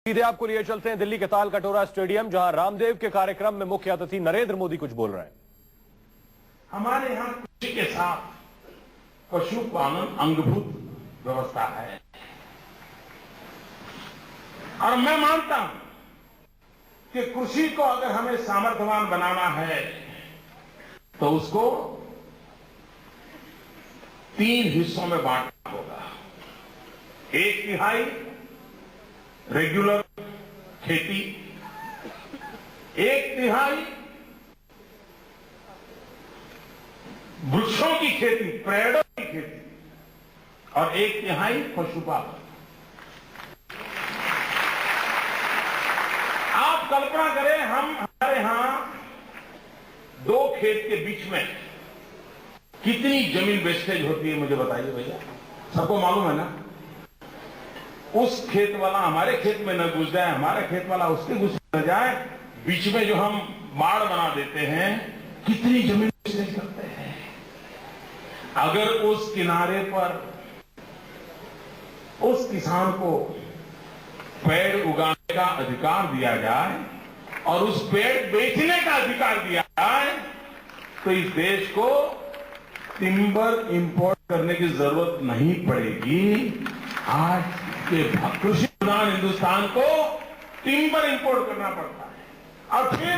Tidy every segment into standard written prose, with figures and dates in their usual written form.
सीधे आपको लिए चलते हैं दिल्ली के ताल कटोरा स्टेडियम, जहां रामदेव के कार्यक्रम में मुख्य अतिथि नरेंद्र मोदी कुछ बोल रहे हैं। हमारे यहां कृषि के साथ पशुपालन अंगभूत व्यवस्था है और मैं मानता हूं कि कृषि को अगर हमें सामर्थ्यवान बनाना है तो उसको 3 हिस्सों में बांटना होगा। 1/3 रेगुलर खेती, 1/3 वृक्षों की खेती, पेड़ों की खेती और 1/3 पशुपालन। आप कल्पना करें, हमारे यहां 2 खेत के बीच में कितनी जमीन वेस्टेज होती है, मुझे बताइए भैया। सबको मालूम है ना? उस खेत वाला हमारे खेत में न घुस जाए, हमारे खेत वाला उसके घुस न जाए, बीच में जो हम बाड़ बना देते हैं, कितनी जमीन वेस्टेज करते हैं। अगर उस किनारे पर उस किसान को पेड़ उगाने का अधिकार दिया जाए और उस पेड़ बेचने का अधिकार दिया जाए तो इस देश को टिम्बर इंपोर्ट करने की जरूरत नहीं पड़ेगी। आज के कृषि प्रधान हिंदुस्तान को टिम्बर इंपोर्ट करना पड़ता है और फिर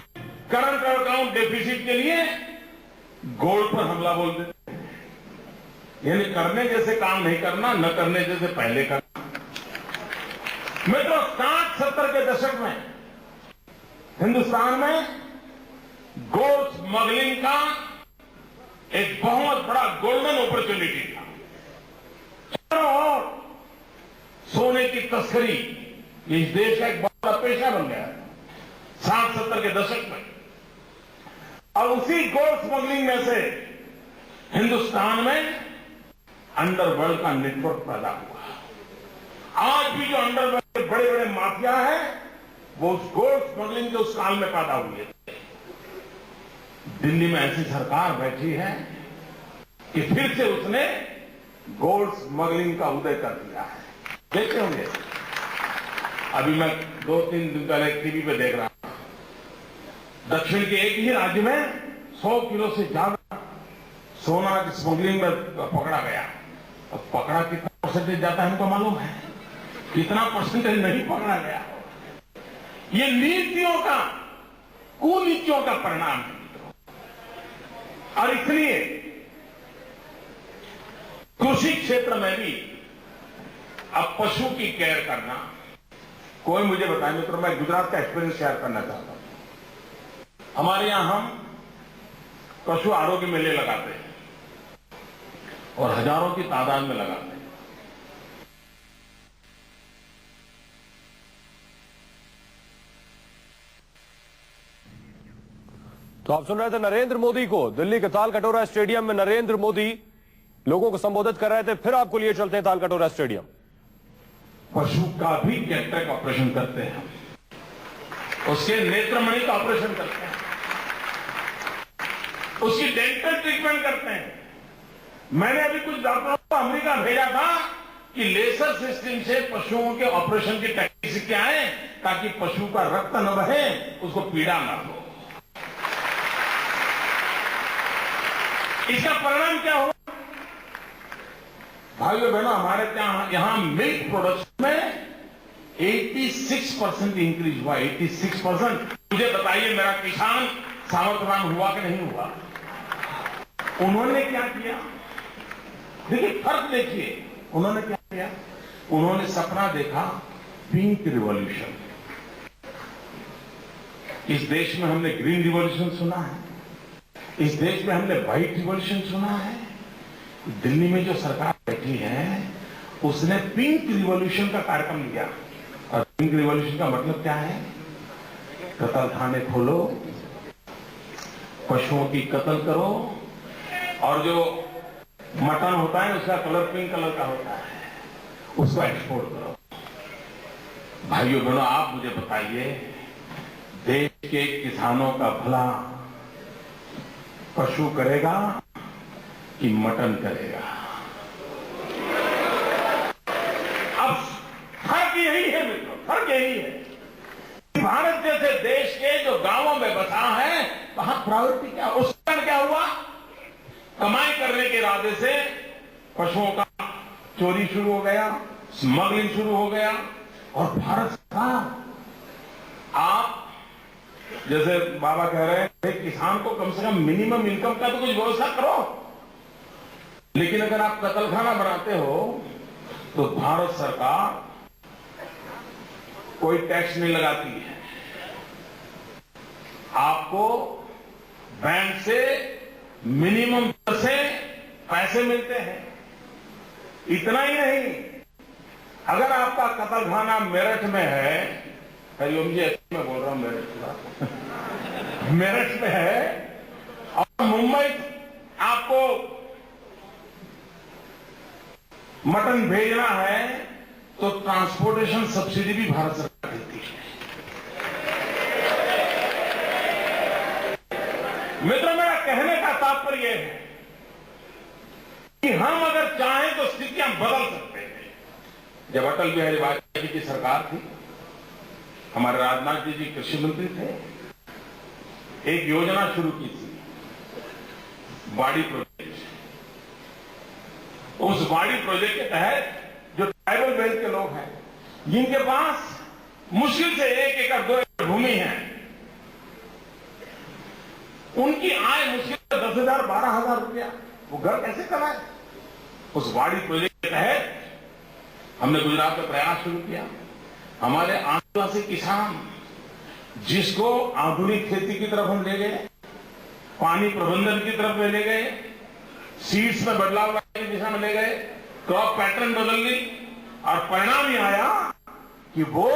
करंट अकाउंट डेफिसिट के लिए गोल्ड पर हमला बोल देते हैं। यानी करने जैसे काम नहीं करना, न करने जैसे पहले करना। मित्रों, 60-70 के दशक में हिंदुस्तान में गोल्ड स्मगलिंग का एक बहुत बड़ा गोल्डन अपॉर्चुनिटी था। चारों ओर सोने की तस्करी इस देश का एक बड़ा पेशा बन गया है 60-70 के दशक में। और उसी गोल्ड स्मगलिंग में से हिंदुस्तान में अंडरवर्ल्ड का नेटवर्क पैदा हुआ। आज भी जो अंडरवर्ल्ड के बड़े बड़े माफिया है वो उस गोल्ड स्मगलिंग के उस काल में पैदा हुए थे। दिल्ली में ऐसी सरकार बैठी है कि फिर से उसने गोल्ड स्मगलिंग का उदय कर दिया है। देखते होंगे, अभी मैं 2-3 दिन पहले टीवी पे देख रहा हूं, दक्षिण के एक ही राज्य में 100 किलो से ज्यादा सोना की स्मगलिंग में पकड़ा गया। अब पकड़ा कितना परसेंटेज जाता है हमको मालूम है, कितना परसेंटेज नहीं पकड़ा गया। ये नीतियों का, कुनीतियों का परिणाम है। और इसलिए कृषि क्षेत्र में भी अब पशु की केयर करना, कोई मुझे बताए मित्रों, मैं गुजरात का एक्सपीरियंस शेयर करना चाहता हूं। हमारे यहां हम पशु आरोग्य मेले लगाते हैं और हजारों की तादाद में लगाते हैं। तो आप सुन रहे थे नरेंद्र मोदी को दिल्ली के ताल कटोरा स्टेडियम में। नरेंद्र मोदी लोगों को संबोधित कर रहे थे। फिर आपको लिए चलते हैं ताल कटोरा स्टेडियम। पशु का भी कैटरेक्ट ऑपरेशन करते हैं, उसके नेत्रमणि का ऑपरेशन करते हैं, उसकी डेंटल ट्रीटमेंट करते हैं। मैंने अभी कुछ डॉक्टरों को अमेरिका भेजा था कि लेजर सिस्टम से पशुओं के ऑपरेशन की टेक्निक सीख के आए ताकि पशु का रक्त न बहे, उसको पीड़ा न हो। इसका परिणाम क्या होगा? भाइयों बहनों, हमारे यहां मिल्क प्रोडक्शन में 86% इंक्रीज हुआ। 86%। मुझे बताइए, मेरा किसान सामर्थ्यवान हुआ कि नहीं हुआ? उन्होंने क्या किया? देखिए, फर्क देखिए। उन्होंने क्या किया? उन्होंने सपना देखा पिंक रिवॉल्यूशन। इस देश में हमने ग्रीन रिवॉल्यूशन सुना है, इस देश में हमने व्हाइट रिवॉल्यूशन सुना है। दिल्ली में जो सरकार बैठी है उसने पिंक रिवॉल्यूशन का कार्यक्रम लिया। और पिंक रिवॉल्यूशन का मतलब क्या है? कत्लखाने खोलो, पशुओं की कत्ल करो, और जो मटन होता है उसका कलर पिंक कलर का होता है, उसको एक्सपोर्ट करो। भाइयों बहनों, आप मुझे बताइए, देश के किसानों का भला पशु करेगा कि मटन करेगा? अब फर्क यही है मित्रों। फर्क यही है, भारत जैसे देश के जो गांवों में बसा है वहां प्रायोरिटी क्या, उस कारण क्या हुआ, कमाई करने के इरादे से पशुओं का चोरी शुरू हो गया, स्मगलिंग शुरू हो गया। और भारत सरकार, आप जैसे बाबा कह रहे हैं किसान को कम से कम मिनिमम इनकम का तो कुछ व्यवस्था करो, लेकिन अगर आप कतलखाना बनाते हो तो भारत सरकार कोई टैक्स नहीं लगाती है, आपको बैंक से मिनिमम दर से पैसे मिलते हैं। इतना ही नहीं, अगर आपका कतलखाना मेरठ में है, हरिओम जी मैं बोल रहा हूं मेरठ मेरठ में है और मुंबई आपको मटन भेजना है तो ट्रांसपोर्टेशन सब्सिडी भी भारत सरकार देती है। मित्रों, मेरा कहने का तात्पर्य है कि हम अगर चाहें तो स्थितियां बदल सकते हैं। जब अटल बिहारी वाजपेयी जी की सरकार थी, हमारे राजनाथ जी कृषि मंत्री थे, एक योजना शुरू की थी, वाड़ी प्रोजेक्ट। उस वाड़ी प्रोजेक्ट के तहत जो ट्राइबल बेल्ट के लोग हैं, जिनके पास मुश्किल से 1 एकड़ 2 एकड़ भूमि है, उनकी आय मुश्किल से 10,000 12,000 रुपया, वो घर कैसे चलाए। उस वाड़ी प्रोजेक्ट के तहत हमने गुजरात में प्रयास शुरू किया। हमारे आदिवासी किसान, जिसको आधुनिक खेती की तरफ हम ले गए, पानी प्रबंधन की तरफ ले गए, सीड्स में बदलाव लाने की दिशा में ले गए, क्रॉप पैटर्न बदल गई और परिणाम यह आया कि वो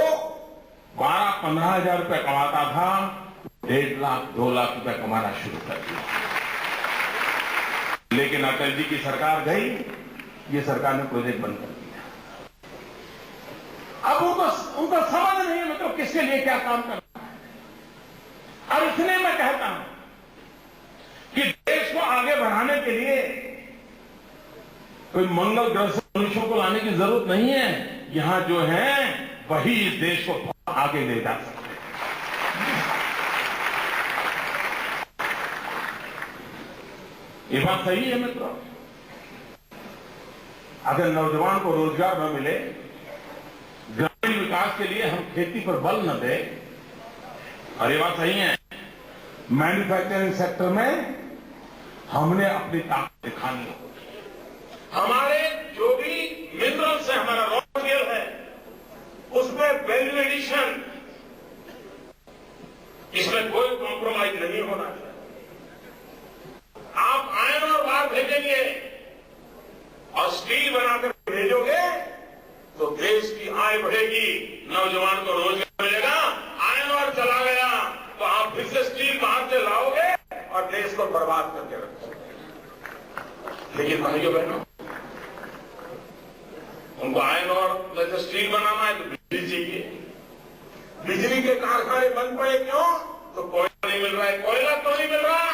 12-15 हजार रुपये कमाता था, 1.5 लाख 2 लाख रुपए कमाना शुरू कर दिया। लेकिन अटल जी की सरकार गई, ये सरकार ने प्रोजेक्ट बंद कर दिया। अब उनको समझ नहीं है मतलब किसके लिए क्या काम करना है। और इसलिए मैं कहता हूं कि देश को आगे बढ़ाने के लिए कोई मंगल ग्रह से मनुष्यों को लाने की जरूरत नहीं है। यहां जो है वही इस देश को आगे ले जा सकते हैं। ये बात सही है मित्रों, अगर नौजवान को रोजगार न मिले, ग्रामीण विकास के लिए हम खेती पर बल न दें, और ये बात सही है, मैन्युफैक्चरिंग सेक्टर में हमने अपनी ताकत दिखानी होगी। हमारे जो भी मिनरल्स है, हमारा रॉ मटेरियल है, उसमें वैल्यू एडिशन, इसमें कोई कॉम्प्रोमाइज नहीं होना चाहिए। आप आयरन और बार भेजेंगे और स्टील बनाकर भेजोगे तो देश की आय बढ़ेगी, नौजवान को रोजगार मिलेगा। आयरन और चला गया तो आप फिर से स्टील बाहर से लाओगे और देश को बर्बाद करके रखोगे। लेकिन भाइयों बहनों, उनको आयरन और जैसे स्टील बनाना है तो बिजली चाहिए। बिजली के कारखाने बंद पड़े, क्यों? तो कोयला नहीं मिल रहा है। कोयला तो नहीं मिल रहा,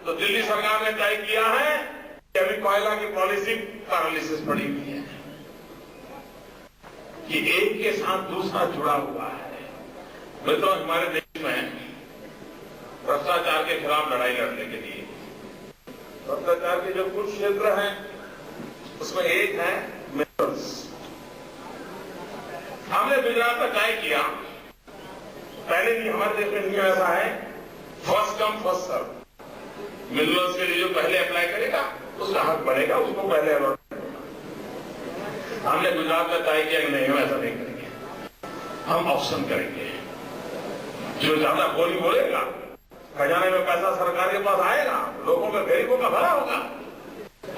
तो दिल्ली सरकार ने तय किया है कि अभी कोयला की पॉलिसी पैरालिसिस पड़ी हुई है कि एक के साथ दूसरा जुड़ा हुआ है। मित्रों, हमारे देश में भ्रष्टाचार के खिलाफ लड़ाई लड़ने के लिए भ्रष्टाचार के जो कुछ क्षेत्र हैं उसमें एक है मिनरल्स। हमने गुजरात में तय किया, पहले भी हमारे देश में नियम ऐसा है, first come first serve. Minerals के लिए जो पहले अप्लाई करेगा उसका हक बढ़ेगा, उसको पहले अलॉट करेगा। हमने गुजरात में तय किया कि नहीं, हम ऐसा नहीं करेंगे, हम ऑप्शन करेंगे। जो ज्यादा बोली बोलेगा, खजाने में पैसा सरकार के पास आएगा, लोगों का गरीबों का भला होगा।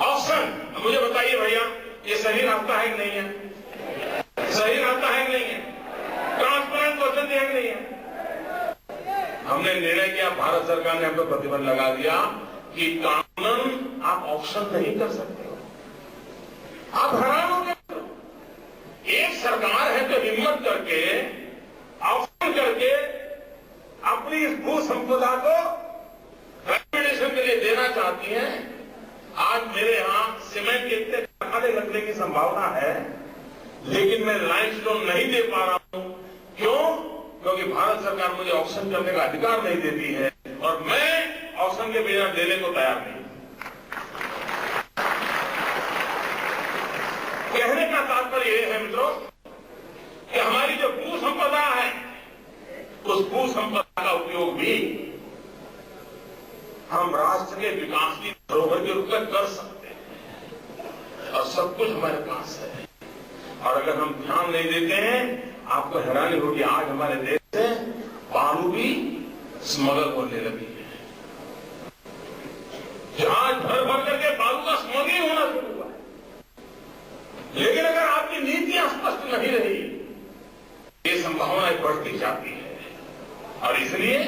ऑप्शन। मुझे बताइए भैया, ये सही रास्ता है कि नहीं है? सही रास्ता है कि नहीं है? ट्रांसपेरेंट पद्धति है कि नहीं है? हमने निर्णय किया, भारत सरकार ने हम पर प्रतिबंध लगा दिया कि कानून आप ऑप्शन नहीं कर सकते हो। आप हैरान हो गए, एक सरकार है जो हिम्मत करके ऑप्शन करके अपनी इस भू संपदा को रेगुलेशन के लिए देना चाहती है। आज मेरे यहां सीमेंट के इतने कारखाने लगने की संभावना है, लेकिन मैं लाइमस्टोन नहीं दे पा रहा हूं। भारत सरकार मुझे ऑक्शन करने का अधिकार नहीं देती है और मैं ऑक्शन के बिना देने को तैयार नहीं। कहने का तात्पर्य यह है मित्रों कि हमारी जो भू संपदा है उस भू संपदा का उपयोग भी हम राष्ट्र के विकास की धरोहर के रूप में कर सकते हैं और सब कुछ हमारे पास है। और अगर हम ध्यान नहीं देते हैं, आपको हैरानी होगी, आज हमारे देश से बालू भी स्मगल होने लगी है। जहाज भर भर करके बालू का स्मगलिंग होना शुरू हुआ है। लेकिन अगर आपकी नीतियां स्पष्ट नहीं रही, ये संभावनाएं बढ़ती जाती है। और इसलिए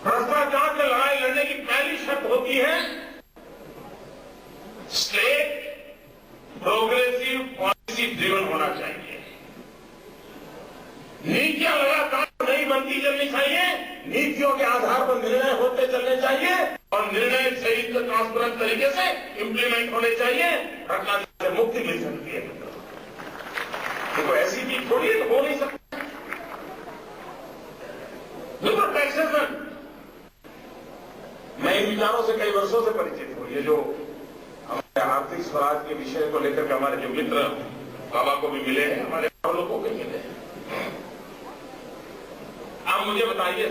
भ्रष्टाचार से लड़ाई लड़ने की पहली शर्त होती है स्टेट प्रोग्रेसिव पॉलिसी ड्रिवन होना चाहिए। नीतियां लगातार नई बनती चलनी चाहिए, नीतियों के आधार पर निर्णय होते चलने चाहिए और निर्णय सही ट्रांसपेरेंट तरीके से इंप्लीमेंट होने चाहिए। भ्रष्टाचार से मुक्ति मिल सकती है। देखो ऐसी चीज थोड़ी तो हो नहीं सकती। देखो टैक्सेशन, मैं इन विचारों से कई वर्षों से परिचित हूं। ये जो हमारे आर्थिक स्वराज के विषय को लेकर के हमारे जो मित्र बाबा को भी मिले हैं, हमारे और लोगों को मिले हैं। आप मुझे बताइए,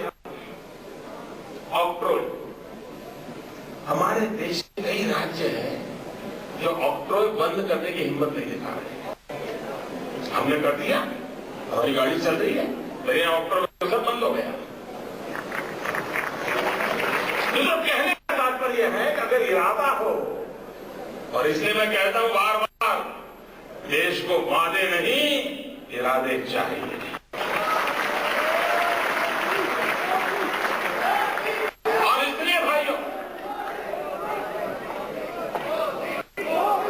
ऑक्ट्रोय, हमारे देश के कई राज्य हैं जो ऑक्ट्रोय बंद करने की हिम्मत नहीं दिखा रहे। हमने कर दिया, हमारी गाड़ी चल रही है, लेकिन ऑक्ट्रोय सब बंद हो गया। तो कहने का तात्पर्य है कि अगर इरादा हो, और इसलिए मैं कहता हूं बार बार, देश को वादे नहीं इरादे चाहिए। और इसलिए भाइयों,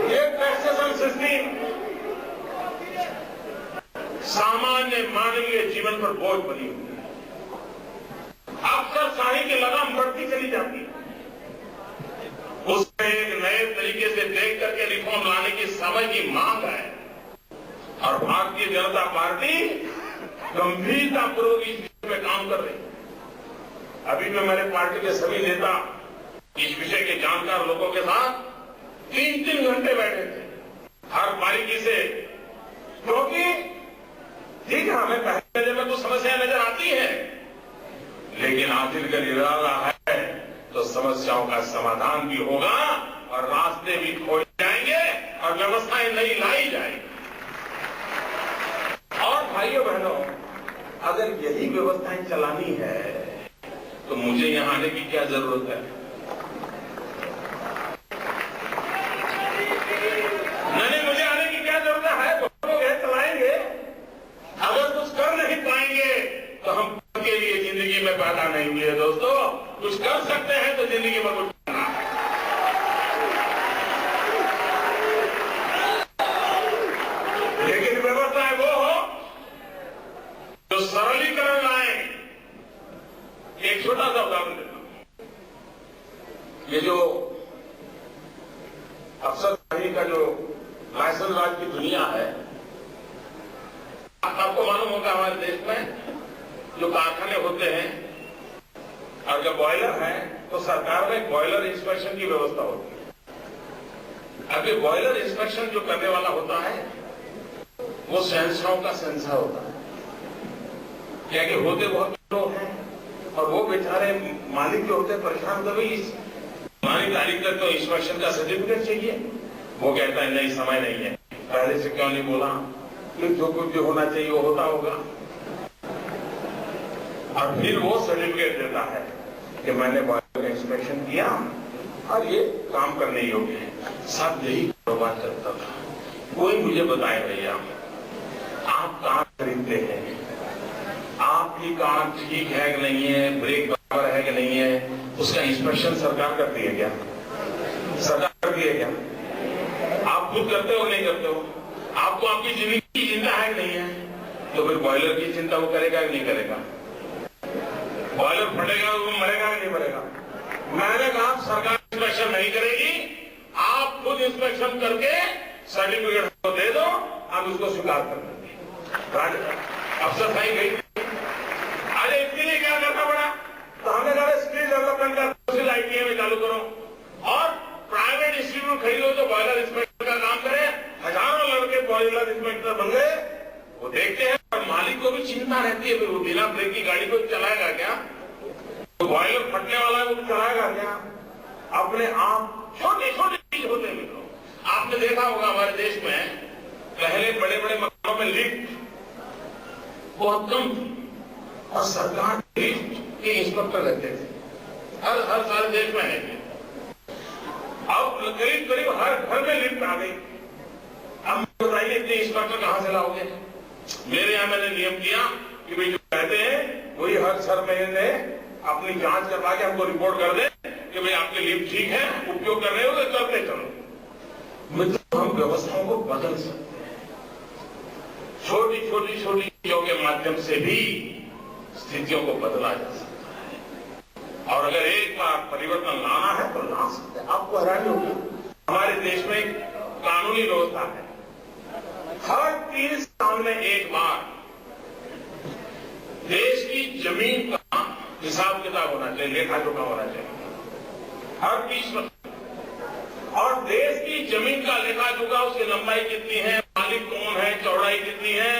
ये टैक्सेशन सिस्टम सामान्य मानवीय जीवन पर बोझ बनी हुई है। अफसरशाही की लगाम बढ़ती चली जाती है। उसमें एक नए तरीके से देख करके रिफॉर्म लाने की समय की मांग है और भारतीय जनता पार्टी गंभीरतापूर्वक इस विषय में काम कर रही है। अभी भी मेरे पार्टी के सभी नेता इस विषय के जानकार लोगों के साथ 3-3 घंटे बैठे थे, हर बारीकी से, क्योंकि ठीक है हमें पहले में कुछ समस्याएं नजर आती है, लेकिन आखिरकार इरादा है तो समस्याओं का समाधान भी होगा और रास्ते भी खोज जाएंगे और व्यवस्थाएं नई लाई जाएंगी। और भाइयों बहनों, अगर यही व्यवस्थाएं चलानी है तो मुझे यहां आने की क्या जरूरत है? नहीं, मुझे आने की क्या जरूरत है? लोग चलाएंगे। अगर कुछ कर नहीं पाएंगे तो हम के लिए जिंदगी में पैदा नहीं हुए दोस्तों। कुछ कर सकते हैं तो जिंदगी में कुछ करना है। लेकिन व्यवस्थाएं वो हो जो सरलीकरण लाए। एक छोटा सा उदाहरण देता हूं। ये जो अफसरशाही का जो लाइसेंस राज की दुनिया है, आपको मालूम होगा हमारे देश में जो कारखाने होते हैं और जब बॉयलर है तो सरकार में बॉयलर इंस्पेक्शन की व्यवस्था होती है। अब ये बॉयलर इंस्पेक्शन जो करने वाला होता है वो शहंशाहों का शहंशाह होता है। क्या कि होते बहुत लोग हैं और वो बेचारे मालिक जो होते हैं परेशान, कभी हमारी तारीख तक तो इंस्पेक्शन का सर्टिफिकेट चाहिए। वो कहता है नहीं, समय नहीं है, पहले से क्यों नहीं बोला, फिर जो कुछ भी होना चाहिए वो होता होगा। और फिर वो सर्टिफिकेट देता है कि मैंने बॉयलर का इंस्पेक्शन किया और ये काम करने योग्य है। सब यही कारोबार करता था। कोई मुझे बताए भैया, आप कार खरीदते हैं, आपकी कार ठीक है कि नहीं है, ब्रेक बराबर है कि नहीं है, उसका इंस्पेक्शन सरकार करती है क्या? सरकार करती है क्या? आप खुद करते हो नहीं करते हो? आपको आपकी जिंदगी की चिंता है कि नहीं है? तो फिर बॉयलर की चिंता वो करेगा कि नहीं करेगा? बॉयलर फटेगा तो वो मरेगा कि नहीं मरेगा? मैंने कहा सरकार इंस्पेक्शन नहीं करेगी, आप खुद इंस्पेक्शन करके सर्टिफिकेट दे दो, हम उसको स्वीकार कर देंगे। अफसरशाही गई थी। अरे इसके लिए क्या करना पड़ा? तो हमने कहा स्किल डेवलपमेंट का कोर्सेज आईटीआई में चालू करो और प्राइवेट इंस्टीट्यूट खरीदो जो बॉयलर इंस्पेक्टर का काम करे। हजारों लड़के बॉयलर इंस्पेक्टर बन गए। वो देखते हैं और मालिक को भी चिंता रहती है, वो बिना ब्रेक की गाड़ी को चलाएगा क्या? तो बॉयलर फटने वाला है वो चलाएगा क्या? अपने आप छोटी छोटी चीज होते मित्रों। आपने देखा होगा हमारे देश में पहले बड़े बड़े मकानों में लिफ्ट बहुत कम थी और सरकार लिफ्ट के इंस्पेक्टर रहते थे। हर सारे देश में है। अब करीब करीब हर घर में लिफ्ट आ गई। अब बताइए इतने इंस्पेक्टर कहां से लाओगे? मेरे यहां मैंने नियम किया कि भाई जो कहते हैं वही हर 6 महीने अपनी जांच करवा के हमको रिपोर्ट कर दे कि भाई आपकी लिफ्ट ठीक है, उपयोग कर रहे हो तो चलते चलो। मित्रों, हम व्यवस्थाओं को बदल सकते हैं। छोटी चीजों के माध्यम से भी स्थितियों को बदला जा सकता है और अगर एक बार परिवर्तन लाना है तो ला सकते हैं। आपको हैरानी होगी, हमारे देश में एक कानूनी व्यवस्था है। हर 3 साल में एक बार देश की जमीन का हिसाब किताब होना चाहिए, लेखा जोखा होना चाहिए हर 30 वर्ष। और देश की जमीन का लेखा जोखा, उसकी लंबाई कितनी है, मालिक कौन है, चौड़ाई कितनी है,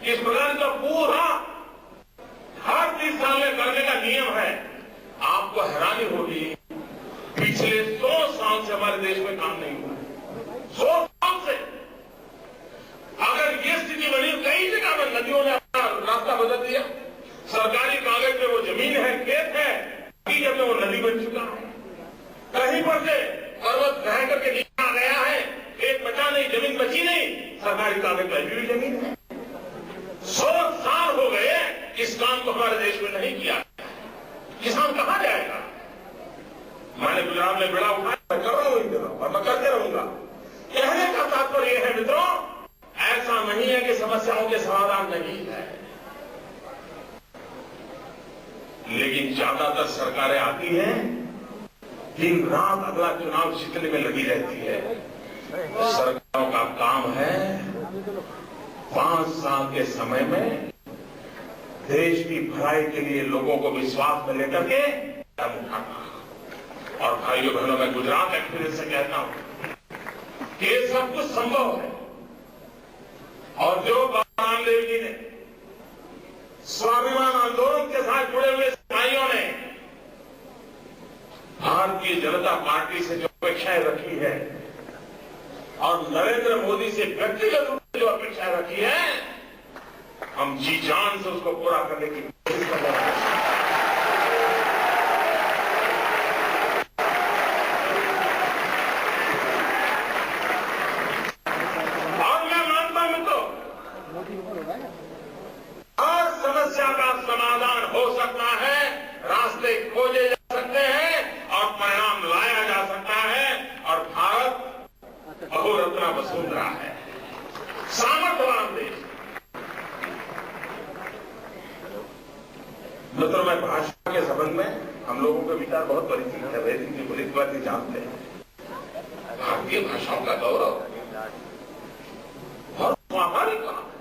इस प्रकार का पूरा हर 30 साल में करने का नियम है। आपको हैरानी होगी, पिछले 100 साल से हमारे देश में काम नहीं हुआ। 100 साल से अगर ये स्थिति बनी, कई जगह में नदियों ने अपना रास्ता बदल दिया। सरकारी कागज पे वो जमीन है, खेत है, बाकी जब वो नदी बन चुका है। कहीं पर से पर्वत बह करके नीचे आ गया है, खेत बचा नहीं, जमीन बची नहीं, सरकारी कागज पे भी जमीन है। 100 साल हो गए इस काम को हमारे देश में नहीं किया। किसान कहां जाएगा? मैंने गुजरात में बेड़ा उठाया, मैं कर रहा हूं और मैं करते रहूंगा। कहने का तात्पर्य यह है मित्रों, ऐसा नहीं है कि समस्याओं के समाधान नहीं है, लेकिन ज्यादातर सरकारें आती हैं, दिन रात अगला चुनाव जीतने में लगी रहती है। सरकारों का काम है 5 साल के समय में देश की भलाई के लिए लोगों को विश्वास में लेकर के कदम उठाना। और भाइयों बहनों, मैं गुजरात एक्सपीरियंस से कहता हूं कि ये सब कुछ संभव है। और जो बाबा रामदेव जी ने स्वाभिमान आंदोलन के साथ जुड़े हुए सिपाहियों ने भारतीय जनता पार्टी से जो अपेक्षाएं रखी है और नरेंद्र मोदी से व्यक्तिगत रूप से जो अपेक्षाएं रखी है, हम जी जान से उसको पूरा करने की कोशिश कर रहे हैं। और मैं मानता हूं तो हर समस्या का समाधान हो सकता है, रास्ते खोजे जा सकते हैं और परिणाम लाया जा सकता है। और भारत बहुरत्ना वसुंधरा है, सामर्थ्यवान देश। मित्रों, मैं भाषा के संबंध में हम लोगों के विचार बहुत परिचित है, वैसे की पुलिस बात जानते हैं। भारतीय भाषाओं का गौरव बहुत स्वाभाविक काम है।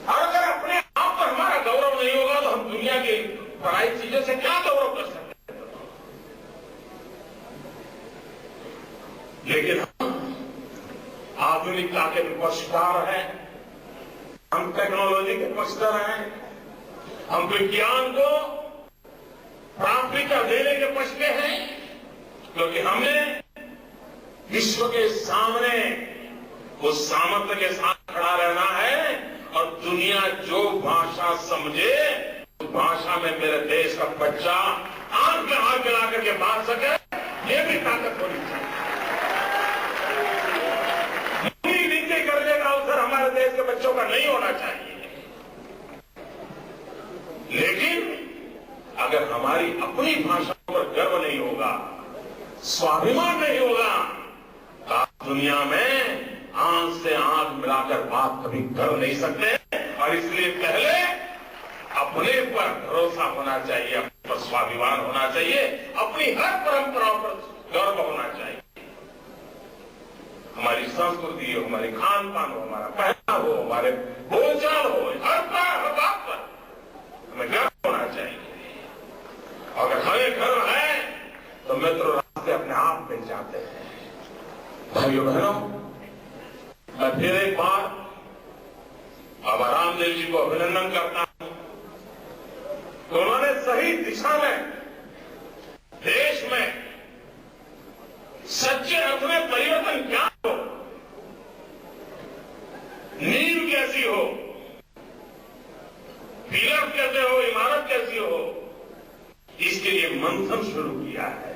और अगर अपने आप पर हमारा गौरव नहीं होगा तो हम दुनिया की पराई चीजों से क्या गौरव कर सकते हैं? लेकिन हम आधुनिकता के पक्षकार हैं, हम टेक्नोलॉजी के पक्षकार हैं, हम विज्ञान को प्राथमिकता देने के पक्ष में हैं, क्योंकि हमने विश्व के सामने उस सामर्थ्य के साथ खड़ा रहना है। और दुनिया जो भाषा समझे उस भाषा में मेरे देश का बच्चा आंख में आंख मिला करके बात सके, ये भी ताकत होनी चाहिए। नीति करने का अवसर हमारे देश के बच्चों का नहीं होना चाहिए। लेकिन अगर हमारी अपनी भाषा पर गर्व नहीं होगा, स्वाभिमान नहीं होगा, तो आप दुनिया में आंख से आंख मिलाकर बात कभी कर नहीं सकते। और इसलिए पहले अपने पर भरोसा होना चाहिए, अपने पर स्वाभिमान होना चाहिए, अपनी हर परंपराओं पर गर्व होना चाहिए। हमारी संस्कृति हो, हमारी खान पान हो, हमारा पहनावा हो, हमारे बोलचाल हो, हर बात पर हमें गर्व होना चाहिए। अगर हमें गर्व है तो मित्रों रास्ते अपने आप मिल जाते हैं। भाइयों बहनों, मैं फिर एक बार बाबा रामदेव जी को अभिनंदन करता हूं। तो उन्होंने सही दिशा में देश में सच्चे अर्थ में परिवर्तन क्या हो, नींव कैसी हो, पिलर कैसे हो, इमारत कैसी हो, इसके लिए मंथन शुरू किया है।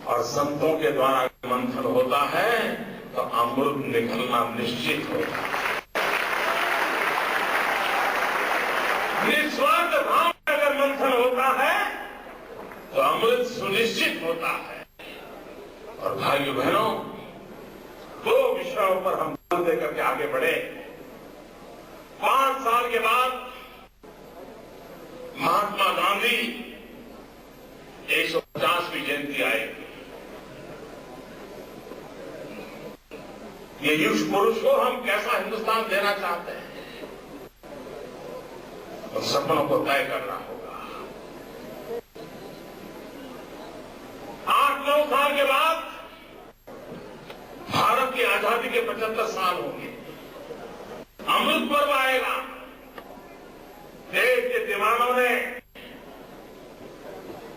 और संतों के द्वारा मंथन होता है तो अमृत निकलना निश्चित होता है। निस्वार्थ भाव में अगर मंथन होता है तो अमृत सुनिश्चित होता है। और भाइयों बहनों, दो विषयों पर हम बल देकर के आगे बढ़े। 5 साल के बाद महात्मा गांधी 150वीं जयंती आएगी। ये युग पुरुष को हम कैसा हिंदुस्तान देना चाहते हैं, तो सपनों को तय करना होगा। 8-9 साल के बाद भारत की आजादी के 75 साल होंगे। अमृत पर्व आएगा। देश के दीवानों ने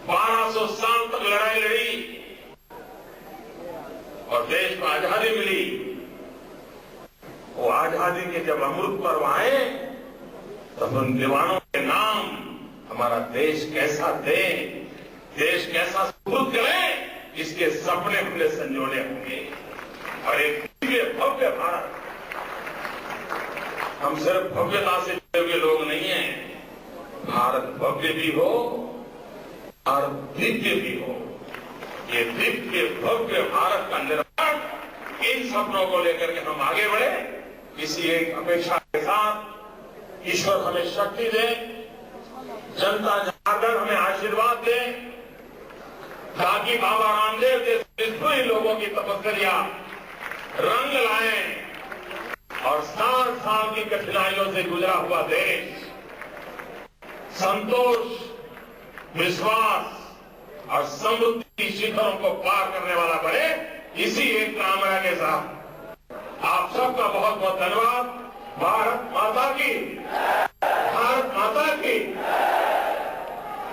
1200 साल तक लड़ाई लड़ी और देश को आजादी मिली। वो आजादी के जब अमृत पर्व आए तब उन दीवानों के नाम हमारा देश कैसा दे, देश कैसा समृद्ध करे, इसके सपने हमने संजोने होंगे। और एक दिव्य भव्य भारत, हम सिर्फ भव्यता से जुड़े हुए लोग नहीं हैं। भारत भव्य भी हो और दिव्य भी हो। ये दिव्य भव्य भारत का निर्माण, इन सपनों को लेकर के हम आगे बढ़े, इसी एक अपेक्षा के साथ ईश्वर हमें शक्ति दे, जनता जनार्दन हमें आशीर्वाद दे, ताकि बाबा रामदेव जैसे लोगों की तपस्या रंग लाएं और 60 साल की कठिनाइयों से गुजरा हुआ देश संतोष, विश्वास और समृद्धि की शिखरों को पार करने वाला बने। इसी एक कामना के साथ आप सबका बहुत बहुत धन्यवाद। भारत माता की, भारत माता की।